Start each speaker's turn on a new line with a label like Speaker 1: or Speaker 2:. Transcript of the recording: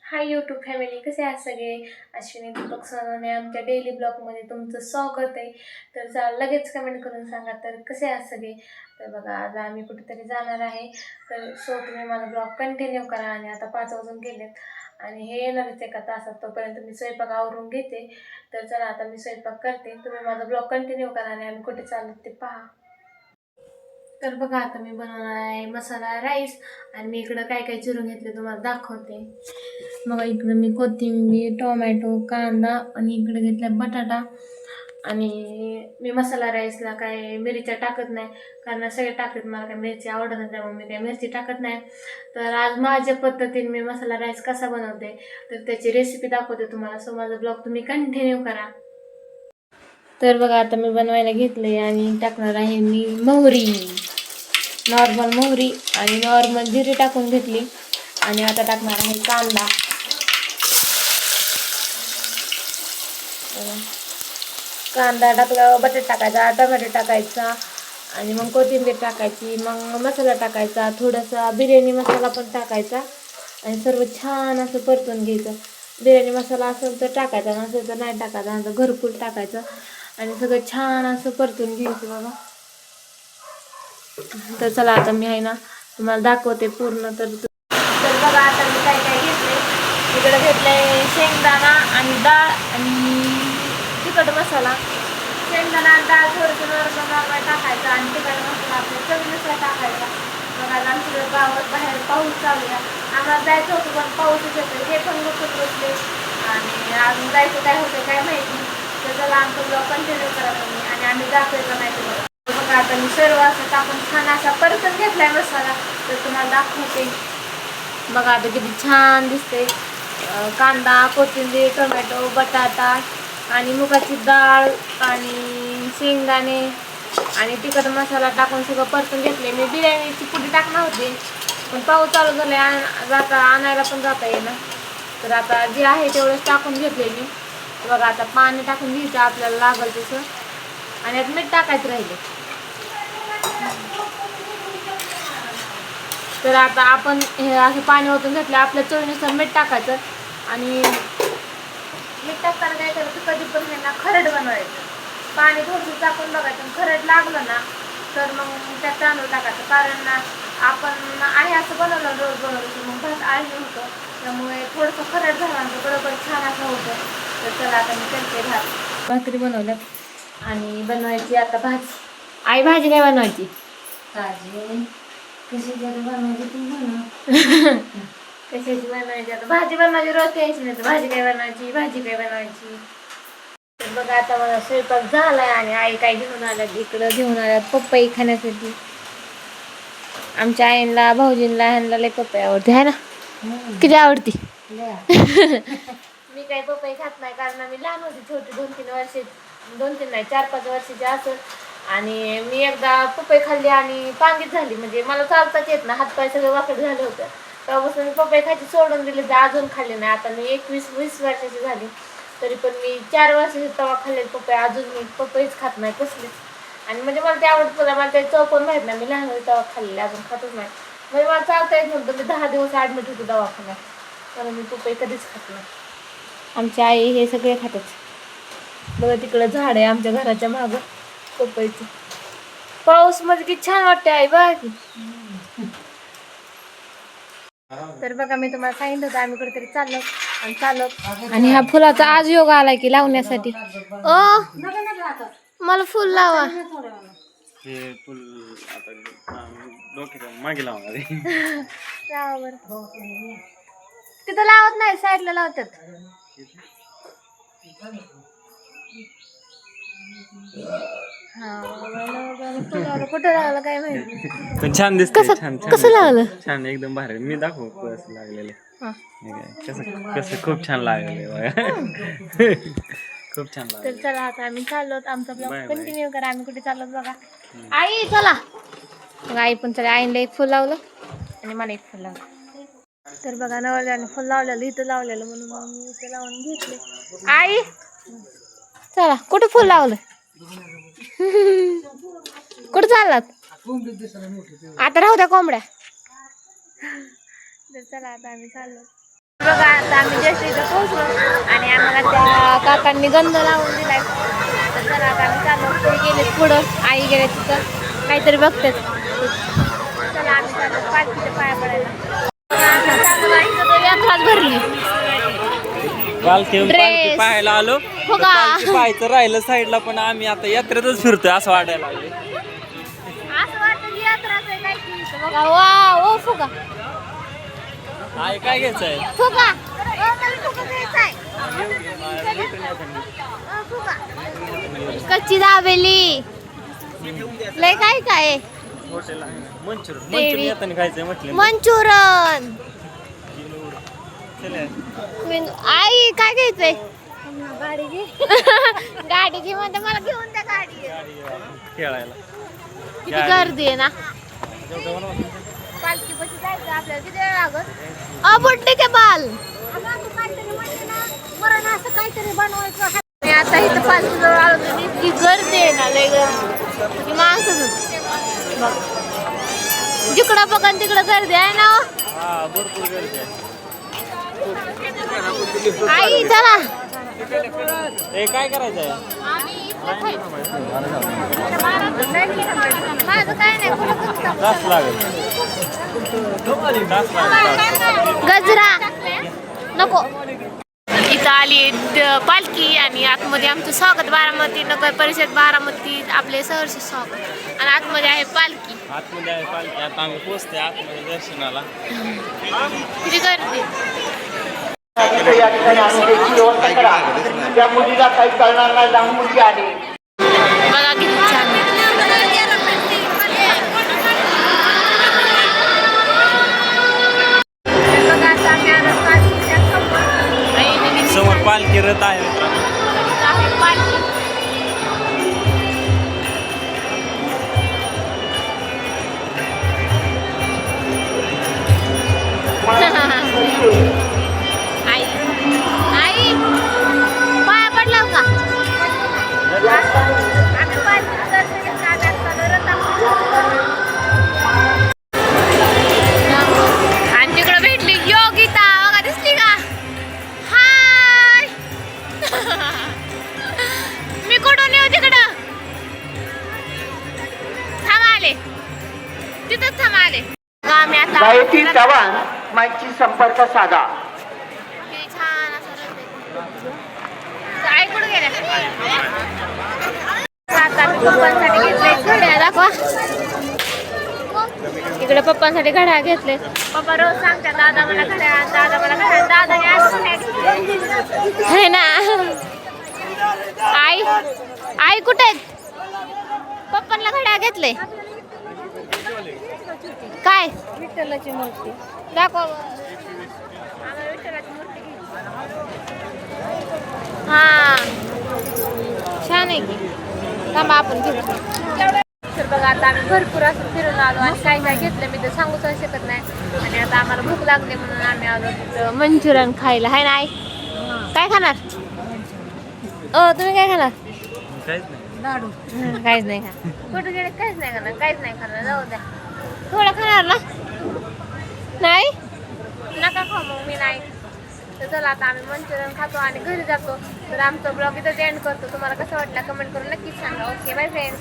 Speaker 1: Hi YouTube family, कसे आहात सगळे? अश्विनी दीपक सोनवणे आमच्या डेली ब्लॉगमध्ये तुमचं स्वागत आहे. तर चला लगेच कमेंट करून सांगा तर कसे आहात सगळे. तर बघा, आज आम्ही कुठेतरी जाणार आहे. तर तुम्ही माझा ब्लॉग कंटिन्यू करा. आणि आता 5 वाजून गेलेत आणि हे येणारच एका तासात. तोपर्यंत मी स्वयंपाक आवरून घेते. तर चला आता मी स्वयंपाक करते, तुम्ही माझा ब्लॉग कंटिन्यू करा आणि आम्ही कुठे चाललो ते पहा. तर बघा, आता मी बनवणार आहे मसाला राईस आणि मी इकडं काय काय चिरून घेतले तुम्हाला दाखवते. मग इकडं मी कोथिंबीर, टोमॅटो, कांदा आणि इकडे घेतला बटाटा. आणि मी मसाला राईसला काय मिरच्या टाकत नाही, कारण सगळे टाकतात, मला काय मिरची आवडत नाही, त्यामुळे मी काय मिरची टाकत नाही. तर आज माझ्या पद्धतीने मी मसाला राईस कसा बनवते तर त्याची रेसिपी दाखवते तुम्हाला. सो माझा ब्लॉग तुम्ही कंटिन्यू करा. तर बघा, आता मी बनवायला घेतले आणि टाकणार आहे मी मोहरी, नॉर्मल मोहरी आणि नॉर्मल जिरे टाकून घेतली. आणि आता टाकणार आहे कांदा. कांदा टाकल्यावर बटाटा टाकायचा, टोमॅटो टाकायचा आणि मग कोथिंबीर टाकायची, मग मसाला टाकायचा, थोडासा बिर्याणी मसाला पण टाकायचा आणि सर्व छान असं परतून घ्यायचं. बिर्याणी मसाला असेल तर टाकायचा, नसेल तर नाही टाकायचा, नंतर घरकुल टाकायचं आणि सगळं छान असं परतून घ्यायचं बघा. तर चला आता मी आहे ना तुम्हाला दाखवते पूर्ण. तर बघा, आता मी काय काय घेतले. इकडे घेतलंय शेंगदाणा आणि डाळ आणि तिखट मसाला. शेंगदाणा आणि डाळ थोडंसं नॉर्मल टाकायचं आणि तिखट मसाला आपल्या चवीनुसार टाकायचा. बघा, आमच्या गावात बाहेर पाऊस चालू आहे. आम्हाला जायचं होतं पण पाऊसच येतो, हे पण बसून बसले आणि अजून जायचं काय होतं काय माहिती. तर चला आमचं ब्लॉग कंटिन्यू करा तुम्ही आणि आम्ही जातोय का नाही तुम्हाला. बघा, आता मी सर्व असं टाकून छान असा परतून घेतलाय मसाला, तर तुम्हाला दाखवते. बघा आता किती छान दिसते. कांदा, कोथिंबीर, टोमॅटो, बटाटा आणि मुगाची डाळ आणि शेंगदाणे आणि तिखट मसाला टाकून सगळं परतून घेतले. मी बिर्याणीची पुडी टाकणार होती पण पाऊस चालू झाले, जाता आणायला पण जाता येईना. तर आता जे आहे तेवढंच टाकून घेतले मी. बघा, आता पाणी टाकून घ्यायचं आपल्याला लागल तसं आणि आता मीठ टाकायचं राहिले. तर आता आपण हे असं पाणी ओतून घेतलं, आपल्या चवीनुसार मीठ टाकायचं आणि मीठ टाकताना काय करायचं, कधी पण हे ना खरड बनवायचं. पाणी थोडंसं टाकून बघायचं, खरड लागलं ना तर मग त्यात तांदूळ टाकायचं. कारण ना आपण आहे असं बनवलं रोज बनवलं मग भात आहे होतं, त्यामुळे थोडंसं खरड झाल्यानंतर बरोबर छान असं होतं. तर चला आता मी करते भाकरी बनवल्यात आणि बनवायची आता भाजी. आई भाजी काय बनवायची? भाजी कशी बनवायची तू बनव. कशाची बनवायची आता भाजी बनवायची, रोज टेन्शन नाही भाजी काय बनवायची, भाजी काय बनवायची. तर बघा, आता मला स्वयंपाक झालाय आणि आई काय घेऊन आल्यात, इकडं घेऊन आल्यात पपई खाण्यासाठी. आमच्या आईला, भाऊजींना, ह्यांना लय पपई आवडते आहे ना. किती आवडती? मी काही पपई खात नाही, कारण मी लहान होती, छोटी 2-3 वर्षाची, 2-3 नाही 4-5 वर्षाची असं. आणि मी एकदा पपई खाल्ली आणि पांगीच झाली, म्हणजे मला चालताच येत ना, हातपाय सगळे वाकड झाले होते. तेव्हापासून मी पपई खायची सोडून दिली, तर अजून खाल्ली नाही. आता मी 21-20 वर्षाची झाली, तरी पण मी 4 वर्षाची तेव्हा खाल्लेली पपई, अजून मी पपईच खात नाही कसलीच. आणि म्हणजे मला ते आवडत होतं, मला ते चव पण माहीत नाही, मी लहान होती तेव्हा खाल्लेली, अजून खातच नाही. म्हणजे मला चालता येत नव्हतं, मी 10 दिवस ॲडमिट होते दवाखान्यात, कारण मी पपई कधीच खात नाही. आमची आई हे सगळे खातात. बघा, तिकडं झाड आहे आमच्या घराच्या मागं पपईचं. पाऊस म्हणजे किती छान वाटते आई बघा की. तर बघा, मी तुम्हाला सांगितलं होतं आम्ही कुठेतरी चाललो आणि ह्या फुलाचा आज योग आलाय की लावण्यासाठी. मला फुल लावा.
Speaker 2: हे फुल आता डोक्याच्या मागे लावणार आहे.
Speaker 1: लावा बरं. तिथं लावत नाही, साईडला लावतात. कुठं लावलं काय माहिती,
Speaker 2: पण छान दिसत.
Speaker 1: कसं लावलं?
Speaker 2: छान एकदम भारी. मी दाखवू कसं लागलेलं. कसं कसं खूप छान लागलेलं. खूप छान
Speaker 1: तर
Speaker 2: लागलं.
Speaker 1: चला आता आम्ही चाललो, आमचा ब्लॉग कंटिन्यू करा. आम्ही कुठे चाललो बघा. आई चला. मग आई पण चला, आईला एक फुल लावलं आणि मला एक फुल लावलं. तर बघा, नवऱ्याने फुल लावलेलं, इथं लावलेलं, म्हणून मग मी इथं लावून घेतले. आई चला, कुठं फुल लावलं? कुठं चाललात? आता राहू द्या कोंबड्या. तर चला आता आम्ही चाललो. बघा, आता आम्ही जस्ट इथं पोहोचलो आणि आम्हाला त्या काकांनी गंध लावून दिलाय. तर चला आता आम्ही चाललो. ते गेलेत पुढं, आई गेले तिथं काहीतरी बघतात. चला आम्ही चाललो पालखीच्या पाया पडायला. यात्राच भरली.
Speaker 2: पालखी पाहायला आलो.
Speaker 1: हो का?
Speaker 2: पालखी पाहायचं राहिलं साईडला, पण आम्ही आता यात्रेतच फिरतोय असं वाटायला लागले.
Speaker 1: असं वाटतं की यात्राच आहे काय की इथं बघा. वा ओ फुगा
Speaker 2: आहे काय घ्यायचंय?
Speaker 1: फुगा फुगा घ्यायचाय. कच्ची दाबेली लय काय काय
Speaker 2: मंचुरियन येताना खायचंय म्हटलं.
Speaker 1: मंचुरन. आई काय घ्यायचंय? गाडी घे. गाडी घे म्हणते मला, घेऊन द्या गाडी.
Speaker 2: खेळायला
Speaker 1: किती गर्दी आहे ना. पालखी पशी जायचं आपल्याला किती वेळ लागत? बुड्डे के बाल बरं असं काहीतरी बनवायचं. मी आता इथं पालखी जवळ आलो तर इतकी गर्दी आहे ना, लय गर्दी. माणसं जिकडं बघा तिकडं गर्दी आहे ना.
Speaker 2: भरपूर गर्दी आहे.
Speaker 1: आई चला.
Speaker 2: हे काय करायचंय?
Speaker 1: माझं काय नाही.
Speaker 2: तास लागेल.
Speaker 1: गजरा नको. इथं आली पालखी आणि आतमध्ये आमचं स्वागत. बारामती नगर परिषद बारामती आपले सहर्ष स्वागत. आणि आतमध्ये आहे पालखी.
Speaker 2: आतमध्ये आहे पालखी. आता आम्ही पोहोचतोय आतमध्ये दर्शनाला.
Speaker 1: किती गर्दी.
Speaker 3: या ठिकाणी अनुदेची व्यवस्था करा. त्या मुलीला काही कळणार नाही, लहान मुलगी आहे.
Speaker 1: बघा किती छान.
Speaker 2: समोर पालखी रथ आहे मित्रांनो.
Speaker 1: आई आई पाया पडला का? आणि तिकडं भेटली योगिता. बघा दिसली का? हाय. मी कुठून येऊ तिकडं? थांब आले. तिथंच थांब आले. आम्ही आता
Speaker 3: गायत्री चव्हाण माईकची संपर्क साधा.
Speaker 1: किती छान असं रस्ते. आई कुठं गेल्या? आता मी पप्पांसाठी घेतले घड्याळ. दाखवा इकडे. पप्पांसाठी घड्याळ घेतले. पप्पा रोज सांगतात दादा मला घड्याळ, दादा मला घड्याळ. दादाने आहे ना. आई आई कुठे आहेत? पप्पांना घड्याळ घेतले. काय? विठ्ठलाची मूर्ती दाखवा. आम्हाला विठ्ठलाची मूर्ती हा छान आहे की. थांबा आपण घेऊ. तर बघा आता आम्ही भरपूर असं फिरून आलो आणि काय काय घेतलं मी तर सांगूच शकत नाही. आणि आता आम्हाला भूक लागली म्हणून आम्ही आलो तिथं मंचुरियन खायला. हाय ना आई? काय खाणार? तुम्ही काय खाणार?
Speaker 2: काहीच नाही.
Speaker 1: लाडू. काहीच नाही खाणार. कुठं गेले? काहीच नाही खाणार. काहीच नाही खाणार. जाऊ द्या. थोडं खाणार ना? नाही नका खाऊ मग. मी नाही. तर चला आता आम्ही मंचुरियन खातो आणि घरी जातो. तर आमचा ब्लॉग इथं एंड करतो. तुम्हाला कसं वाटलं कमेंट करून नक्कीच सांगा. Okay bye friends.